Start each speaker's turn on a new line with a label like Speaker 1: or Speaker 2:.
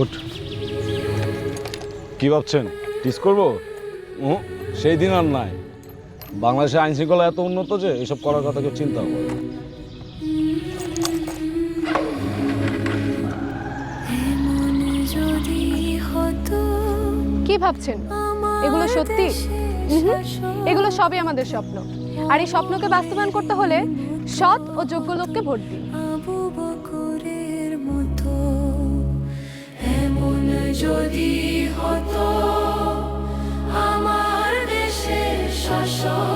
Speaker 1: উঠ। কি ভাবছেন টিস করবো? সেই দিন আর নাই। বাংলাদেশের আইন শৃঙ্খলা এত উন্নত যে এসব করার কথা কেউ চিন্তাও করে না।
Speaker 2: কি ভাবছেন এগুলো সত্যি? এগুলো সবই আমাদের স্বপ্ন, আর এই স্বপ্নকে বাস্তবায়ন করতে হলে সৎ ও যোগ্য লোককে ভোট দিন।
Speaker 3: আবু বকরের মতো এমন যদি হতো আমার দেশের শাসক।